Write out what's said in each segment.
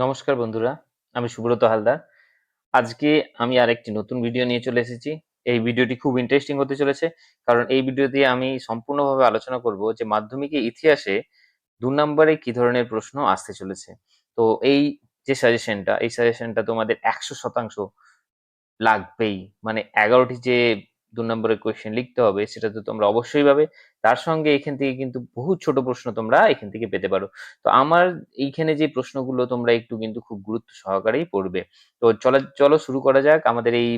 নমস্কার বন্ধুরা, আমি সুব্রত হালদার। আজকে আমি আরেকটি নতুন ভিডিও নিয়ে চলে এসেছি। এই ভিডিওটি খুব ইন্টারেস্টিং হতে চলেছে। কারণ এই ভিডিও দিয়ে আমি সম্পূর্ণভাবে আলোচনা করব যে মাধ্যমিকে ইতিহাসে ২ নম্বরে কি ধরনের প্রশ্ন আসতে চলেছে। তো এই যে সাজেশনটা, এই সাজেশনটা তোমাদের ১০০% লাগবেই। মানে ১১ টি যে ২ নম্বরের কোয়েশ্চেন লিখতে হবে সেটা তো তোমরা অবশ্যই পাবে। তার সঙ্গে এখান থেকে কিন্তু বহু ছোট প্রশ্ন তোমরা এখান থেকে পেতে পারো। তো আমার এইখানে যে প্রশ্নগুলো তোমরা একটু কিন্তু খুব গুরুত্ব সহকারেই পড়বে। তো চলো শুরু করা যাক আমাদের এই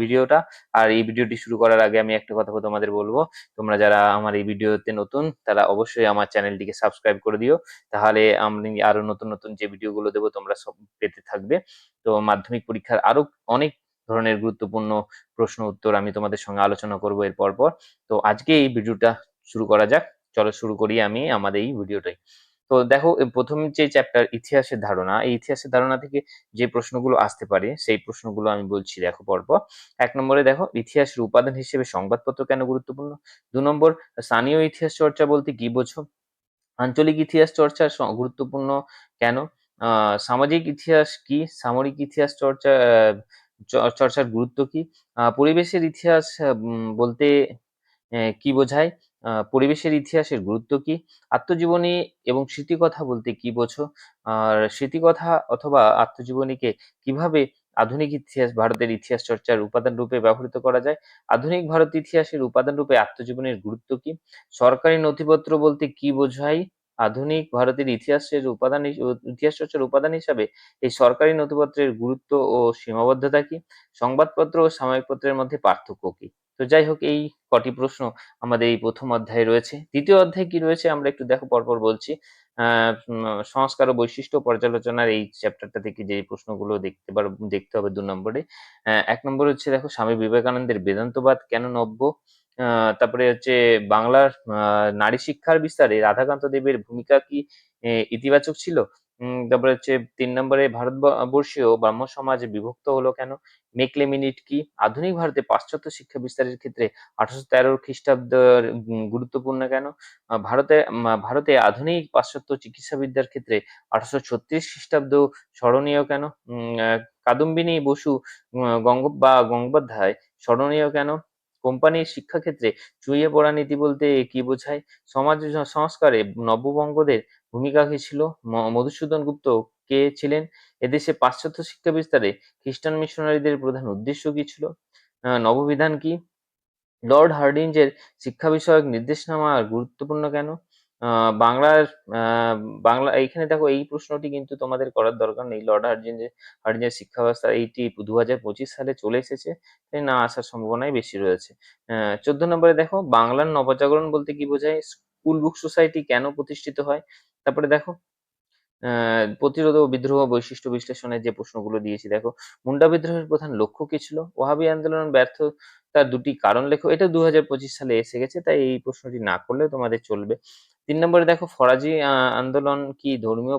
ভিডিওটা। আর এই ভিডিওটি শুরু করার আগে আমি একটা কথা তোমাদের বলবো, তোমরা যারা আমার এই ভিডিওতে নতুন তারা অবশ্যই আমার চ্যানেলটিকে সাবস্ক্রাইব করে দিও। তাহলে আমি আরো নতুন যে ভিডিওগুলো দেব তোমরা সব পেতে থাকবে। তো মাধ্যমিক পরীক্ষার আরো অনেক ধরনের গুরুত্বপূর্ণ প্রশ্ন উত্তর আমি তোমাদের সঙ্গে আলোচনা করব এর পরপর। তো আজকে এই ভিডিওটা শুরু করা যাক। চলো শুরু করি আমি আমাদের এই ভিডিওটাই। তো দেখো প্রথম যে চ্যাপ্টার ইতিহাসের ধারণা, এই ইতিহাসের ধারণা থেকে যে প্রশ্নগুলো আসতে পারে সেই প্রশ্নগুলো আমি বলছি দেখো পরপর। ১ নম্বরে দেখো ইতিহাসের উপাদান হিসেবে সংবাদপত্র কেন গুরুত্বপূর্ণ? ২ নম্বর স্থানীয় ইতিহাস চর্চা বলতে কি বোঝো? আঞ্চলিক ইতিহাস চর্চা গুরুত্বপূর্ণ কেন? সামাজিক ইতিহাস কি? সামরিক ইতিহাস চর্চার গুরুত্ব কি? পরিবেশের ইতিহাস বলতে কি বোঝায়? পরিবেশের ইতিহাসের গুরুত্ব কি? আত্মজীবনী এবং স্মৃতিকথা বলতে কি বোঝো? আর স্মৃতিকথা অথবা আত্মজীবনীকে কিভাবে আধুনিক ইতিহাস ভারতের ইতিহাস চর্চার উপাদান রূপে ব্যবহৃত করা যায়? আধুনিক ভারত ইতিহাসের উপাদান রূপে আত্মজীবনীর গুরুত্ব কি? সরকারি নথিপত্র বলতে কি বোঝায়? আধুনিক ভারতের ইতিহাস চর্চার উপাদান হিসাবে এই সরকারি নথিপত্রের গুরুত্ব ও সীমাবদ্ধতা কি? সংবাদপত্র ও সাময়িক পত্রের মধ্যে পার্থক্য কি? তো যাই হোক, এই কটি প্রশ্ন আমাদের এই প্রথম অধ্যায়ে রয়েছে। দ্বিতীয় অধ্যায়ে কি রয়েছে আমরা একটু দেখো পরপর বলছি। সংস্কার ও বৈশিষ্ট্য পর্যালোচনার এই চ্যাপ্টারটা থেকে যে প্রশ্নগুলো দেখতে হবে ২ নম্বরে। ১ নম্বর হচ্ছে দেখো স্বামী বিবেকানন্দের বেদান্তবাদ কেন নব্য? তারপরে হচ্ছে বাংলার নারী শিক্ষার বিস্তারে রাধাকান্ত দেবের ভূমিকা কি ইতিবাচক ছিল? তারপরে হচ্ছে ৩ নম্বরে বর্ষীয় ব্রাহ্ম সমাজ বিভক্ত হলো কেন? মেকলে মিনিট কি? আধুনিক ভারতে পাশ্চাত্য শিক্ষা বিস্তারের ক্ষেত্রে ১৮১৩ খ্রিস্টাব্দের গুরুত্বপূর্ণ কেন? ভারতে আধুনিক পাশ্চাত্য চিকিৎসাবিদ্যার ক্ষেত্রে ১৮৩৬ খ্রিস্টাব্দ স্মরণীয় কেন? কাদম্বিনী বসু গঙ্গোপাধ্যায় স্মরণীয় কেন? কোম্পানির শিক্ষাক্ষেত্রে চুইয়ে পড়া নীতি বলতে কি বোঝায়? সমাজ সংস্কারে নব্যবঙ্গদের ভূমিকা কি ছিল? মধুসূদন গুপ্ত কে ছিলেন? এদেশে পাশ্চাত্য শিক্ষা বিস্তারে খ্রিস্টান মিশনারিদের প্রধান উদ্দেশ্য কি ছিল? নববিধান কি? লর্ড হার্ডিঞ্জের শিক্ষা বিষয়ক নির্দেশনামা গুরুত্বপূর্ণ কেন? বাংলার বাংলা এইখানে দেখো এই প্রশ্নটি কিন্তু তোমাদের করার দরকার নেই। লর্ড হার্ডিঞ্জের শিক্ষা ব্যবস্থা এইটি ২০২৫ সালে চলে এসেছে। তাই না আসার সম্ভাবনাই বেশি রয়েছে। ১৪ নম্বরে দেখো বাংলার নবজাগরণ বলতে কি বোঝায়? স্কুল বুক সোসাইটি কেন প্রতিষ্ঠিত হয়? তারপরে দেখো প্রতিরোধ ও বিদ্রোহ বৈশিষ্ট্য বিশ্লেষণের যে প্রশ্নগুলো দিয়েছি দেখো। মুন্ডা বিদ্রোহের প্রধান লক্ষ্য কি ছিল? ওহাবি আন্দোলন ব্যর্থতার ২ টি কারণ লেখো। এটা ২০২৫ সালে এসে গেছে, তাই এই প্রশ্নটি না করলেও তোমাদের চলবে। ৩ নম্বরে দেখো ফরাজি আন্দোলন কি ধর্মীয়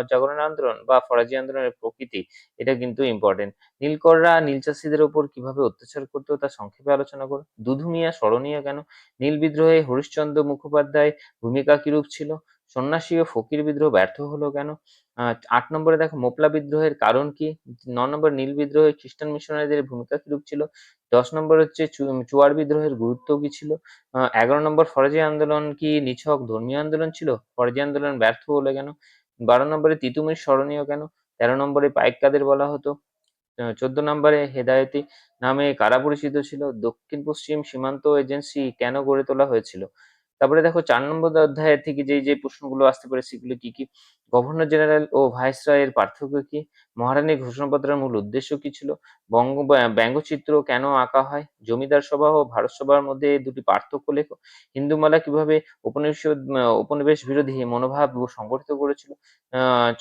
জাগরণের আন্দোলন বা ফরাজি আন্দোলনের প্রকৃতি? এটা কিন্তু ইম্পর্টেন্ট। নীলকররা নীল চাষীদের উপর কিভাবে অত্যাচার করতো তা সংক্ষেপে আলোচনা করো। দুধু মিয়া স্মরণীয় কেন? নীল বিদ্রোহে হরিশ্চন্দ্র মুখোপাধ্যায় ভূমিকা কিরূপ ছিল? সন্ন্যাসী ও ফকির বিদ্রোহ ব্যর্থ হলো কেন? ৮ নম্বরে দেখো মোপলা বিদ্রোহের কারণ কি? ৯ নম্বর নীল বিদ্রোহে খ্রিস্টান মিশনারিদের ভূমিকা কিরূপ ছিল? ১০ নম্বর হচ্ছে চুয়ার বিদ্রোহের গুরুত্ব কি ছিল? ১১ নম্বর ফরাজি আন্দোলন কি নিছক ধর্মীয় আন্দোলন ছিল? ফরাজি আন্দোলন ব্যর্থ হলো কেন? ১২ নম্বরে তিতুমির স্মরণীয় কেন? ১৩ নম্বরে পাইক কাদের বলা হতো? ১৪ নম্বরে হেদায়েতি নামে কারা পরিচিত ছিল? দক্ষিণ-পশ্চিম সীমান্ত এজেন্সি কেন গড়ে তোলা হয়েছিল? তারপরে দেখো ৪ নম্বর অধ্যায় থেকে যে প্রশ্নগুলো আসতে পারে সেগুলো কি কি? গভর্নর জেনারেল ও ভাইসরয়ের পার্থক্য কি? মহারানীর ঘোষণাপত্রের মূল উদ্দেশ্য কি ছিল? ব্যঙ্গচিত্র কেন আঁকা হয়? জমিদার সভা ও ভারত সভার মধ্যে ২টি পার্থক্য লেখো। হিন্দুমালা কিভাবে উপনিবেশ বিরোধী মনোভাব সংগঠিত করেছিল?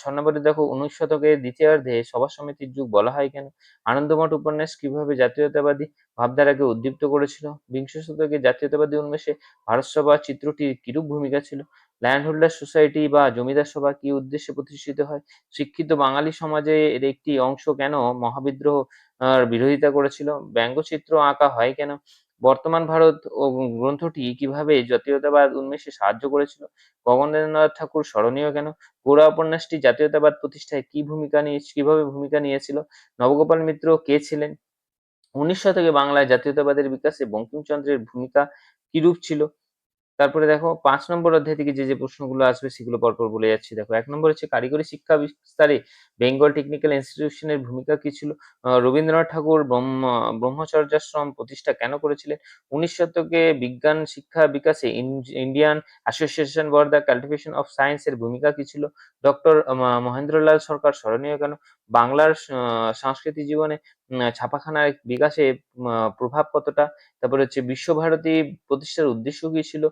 ৬ নম্বরে দেখো ১৯ শতকের দ্বিতীয়ার্ধে সভা সমিতির যুগ বলা হয় কেন? আনন্দমঠ উপন্যাস কিভাবে জাতীয়তাবাদী ভাবধারাকে উদ্দীপ্ত করেছিল? বিংশ শতকে জাতীয়তাবাদী উন্মেষে ভারতসভা চিত্রটির কিরূপ ভূমিকা ছিল? ল্যান্ড হোল্ডার সোসাইটি বা জমিদার সভা কি উদ্দেশ্যে প্রতিষ্ঠিত হয়? শিক্ষিত বাঙালি সমাজে এর একটি অংশ কেন মহাবিদ্রোহ বিরোধিতা করেছিল? ব্যঙ্গচিত্র আঁকা হয় কেন? বর্তমান ভারত ও গ্রন্থটি কিভাবে জাতীয়তাবাদ উন্মেষে সাহায্য করেছিল? গগনেন্দ্রনাথ ঠাকুর স্মরণীয় কেন? গোড়া উপন্যাসটি জাতীয়তাবাদ প্রতিষ্ঠায় কিভাবে ভূমিকা নিয়েছিল? নবগোপাল মিত্র কে ছিলেন? 19 শতকে বাংলায় জাতীয়তাবাদের বিকাশে বঙ্কিমচন্দ্রের ভূমিকা কিরূপ ছিল? তারপরে দেখো ৫ নম্বর অধ্যায় থেকে যে প্রশ্নগুলো আসবে সেগুলো পরপর বলে যাচ্ছি। দেখো ১ নম্বর হচ্ছে কারিগরি শিক্ষা বিস্তারে বেঙ্গল টেকনিক্যাল ইনস্টিটিউশন এর ভূমিকা কি ছিল? রবীন্দ্রনাথ ঠাকুর ব্রহ্মচর্যাশ্রম প্রতিষ্ঠা কেন করেছিলেন? ১৯ শতকে বিজ্ঞান শিক্ষা বিকাশে Indian association for the cultivation of science এর ভূমিকা কি ছিল? ডক্টর মহেন্দ্রলাল সরকার স্মরণীয় কেন? বাংলার সাংস্কৃতিক জীবনে ছাপাখানার বিকাশে প্রভাব কতটা? তারপরে হচ্ছে বিশ্বভারতী প্রতিষ্ঠার উদ্দেশ্য কি ছিল?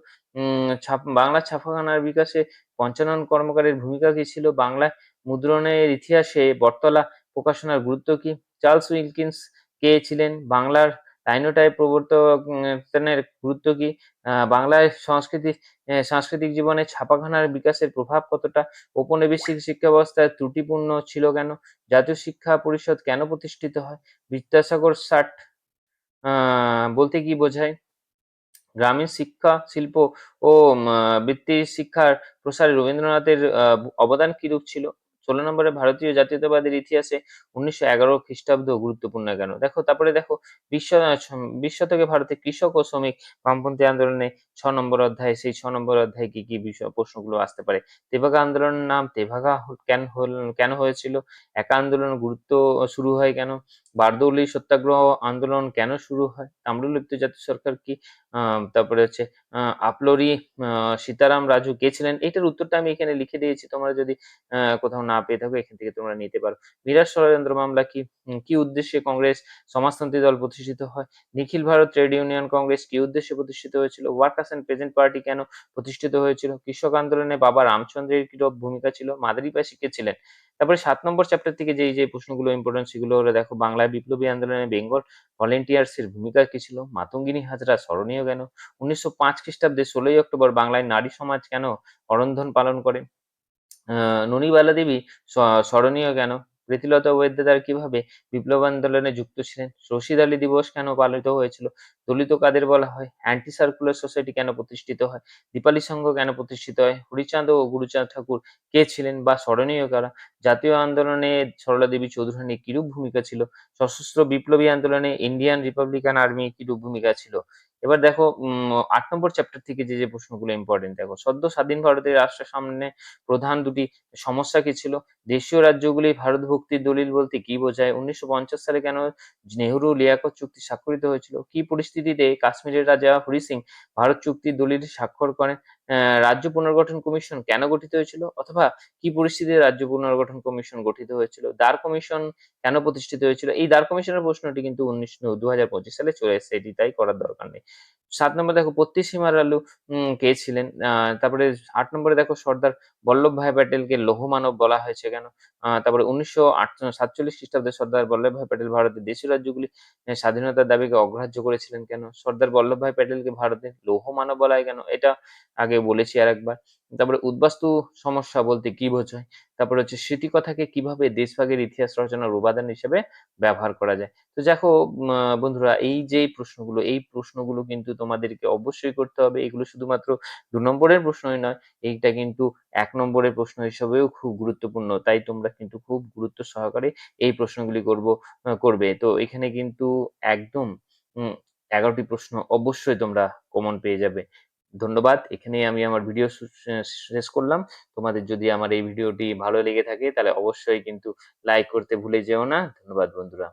বাংলা ছাপাখানার বিকাশে পঞ্চানন কর্মকারের ভূমিকা কি ছিল? বাংলায় মুদ্রণের ইতিহাসে বটতলা প্রকাশনার গুরুত্ব কি? চার্লস উইলকিন্স কে ছিলেন? বাংলার লাইনোটাইপ প্রবর্তনের গুরুত্ব কি? বাংলায় সাংস্কৃতিক জীবনে ছাপাখানার বিকাশের প্রভাব কতটা? ঔপনিবেশিক শিক্ষা ব্যবস্থা ত্রুটিপূর্ণ ছিল কেন? জাতীয় শিক্ষা পরিষদ কেন প্রতিষ্ঠিত হয়? বিদ্যাসাগর ষাট বলতে কি বোঝায়? গ্রামীণ শিক্ষা, শিল্প ও বৃত্তি শিক্ষার প্রসারে রবীন্দ্রনাথের অবদান কিরূপ ছিল? ১৬ নম্বরে ভারতীয় জাতীয়তাবাদের ইতিহাসে ১৯১১ খ্রিস্টাব্দ গুরুত্বপূর্ণ কেন? তারপরে দেখো ২০ শতকে ভারতে কৃষক ও শ্রমিক বামপন্থী আন্দোলনে ৬ নম্বর অধ্যায়, সেই ৬ নম্বর অধ্যায়ে কি বিষয় প্রশ্নগুলো আসতে পারে? তেভাগা আন্দোলনের নাম তেভাগা কেন হয়েছিল? একা আন্দোলনের গুরুত্ব শুরু হয় কেন? বারদৌলি সত্যাগ্রহ আন্দোলন কেন শুরু হয়? তাম্রলিপ্ত জাতীয় সরকার কি? তারপরে হচ্ছে আপলোরি সীতারাম রাজু কে ছিলেন? এটার উত্তরটা আমি এখানে লিখে দিয়েছি। তোমরা যদি কোথাও না পেয়ে থাকো এখান থেকে তোমরা নিতে পারো। মিরাট ষড়যন্ত্র মামলা কি? কি উদ্দেশ্যে কংগ্রেস সমাজতন্ত্রী দল প্রতিষ্ঠিত হয়? নিখিল ভারত ট্রেড ইউনিয়ন কংগ্রেস কি উদ্দেশ্যে প্রতিষ্ঠিত হয়েছিল? ওয়ার্কার্স এন্ড পেজেন্ট পার্টি কেন প্রতিষ্ঠিত হয়েছিল? কৃষক আন্দোলনে বাবা রামচন্দ্রের কি ভূমিকা ছিল? মাদারি কে ছিলেন? তারপরে ৭ নম্বর চ্যাপ্টার থেকে যে প্রশ্নগুলো ইম্পর্টেন্ট সেগুলো হলো দেখো বাংলায় বিপ্লবী আন্দোলনে বেঙ্গল ভলেন্টিয়ার্স এর ভূমিকা কি ছিল? মাতঙ্গিনী হাজরা স্মরণীয় কেন? ১৯০৫ খ্রিস্টাব্দে ১৬ই অক্টোবর বাংলায় নারী সমাজ কেন অরন্ধন পালন করে? ননিবালা দেবী স্মরণীয় কেন? প্রীতিলতা ওয়েদ্দেদার কিভাবে বিপ্লব আন্দোলনে যুক্ত ছিলেন? রশিদ আলী দিবস কেন পালিত হয়েছিল? দলিত কাদের বলা হয়? অ্যান্টি সার্কুলার সোসাইটি কেন প্রতিষ্ঠিত হয়? দীপালি সংঘ কেন প্রতিষ্ঠিত হয়? হরিচাঁদ ও গুরুচাঁদ ঠাকুর কে ছিলেন বা স্মরণীয় কারা? জাতীয় আন্দোলনে সরলা দেবী চৌধুরানীর কিরূপ ভূমিকা ছিল? সশস্ত্র বিপ্লবী আন্দোলনে ইন্ডিয়ান রিপাবলিকান আর্মি কিরূপ ভূমিকা ছিল? এবার দেখো ৮ নম্বর চ্যাপ্টার থেকে যে প্রশ্নগুলো ইম্পর্টেন্ট দেখো। সদ্য স্বাধীন ভারতের রাষ্ট্রের সামনে প্রধান দুটি সমস্যা কি ছিল? দেশীয় রাজ্যগুলি ভারত ভক্তির দলিল বলতে কি বোঝায়? ১৯৫০ সালে কেন নেহরু লিয়াকত চুক্তি স্বাক্ষরিত হয়েছিল? কি পরিস্থিতিতে কাশ্মীরের রাজা হরি সিং ভারত চুক্তির দলিল স্বাক্ষর করেন? রাজ্য পুনর্গঠন কমিশন কেন গঠিত হয়েছিল? অথবা কি পরিস্থিতিতে রাজ্য পুনর্গঠন কমিশন গঠিত হয়েছিল? দার কমিশন কেন প্রতিষ্ঠিত হয়েছিল? এই দার কমিশনের প্রশ্নটি কিন্তু ২০২৫ সালে চলে এসেছে, এটি তাই করার দরকার নেই। ৭ নম্বর দেখো পত্তিসীমার আলু কে ছিলেন? তারপরে ৮ নম্বরে দেখো সর্দার বল্লভভাই প্যাটেলকে লৌহমানব বলা হয়েছে কেন? তারপরে ১৯৪৭ খ্রিস্টাব্দে সর্দার বল্লভভাই প্যাটেল ভারতের দেশীয় রাজ্যগুলি স্বাধীনতার দাবিকে অগ্রাহ্য করেছিলেন কেন? সর্দার বল্লভভাই প্যাটেলকে ভারতের লৌহমানব বলা হয় কেন? এটা আগে বলেছি আরেকবার। তারপরে উদ্বাস্তু সমস্যা বলতে কি বোঝায়? তারপরে হচ্ছে স্মৃতিকথাকে কিভাবে দেশভাগের ইতিহাস রচনার উপাদান হিসেবে ব্যবহার করা যায়? তো দেখো বন্ধুরা এই প্রশ্নগুলো কিন্তু তোমাদেরকে অবশ্যই করতে হবে। এগুলো শুধুমাত্র ২ নম্বরের প্রশ্নই নয়, এইটা কিন্তু ১ নম্বরের প্রশ্ন হিসেবেও খুব গুরুত্বপূর্ণ। তাই তোমরা কিন্তু খুব গুরুত্ব সহকারে এই প্রশ্নগুলি করবে। তো এখানে কিন্তু একদম উম ১১ টি প্রশ্ন অবশ্যই তোমরা কমন পেয়ে যাবে। ধন্যবাদ। এখানেই আমি আমার ভিডিও শেষ করলাম। তোমাদের যদি আমার এই ভিডিওটি ভালো লেগে থাকে তাহলে অবশ্যই কিন্তু লাইক করতে ভুলে যেও না। ধন্যবাদ বন্ধুরা।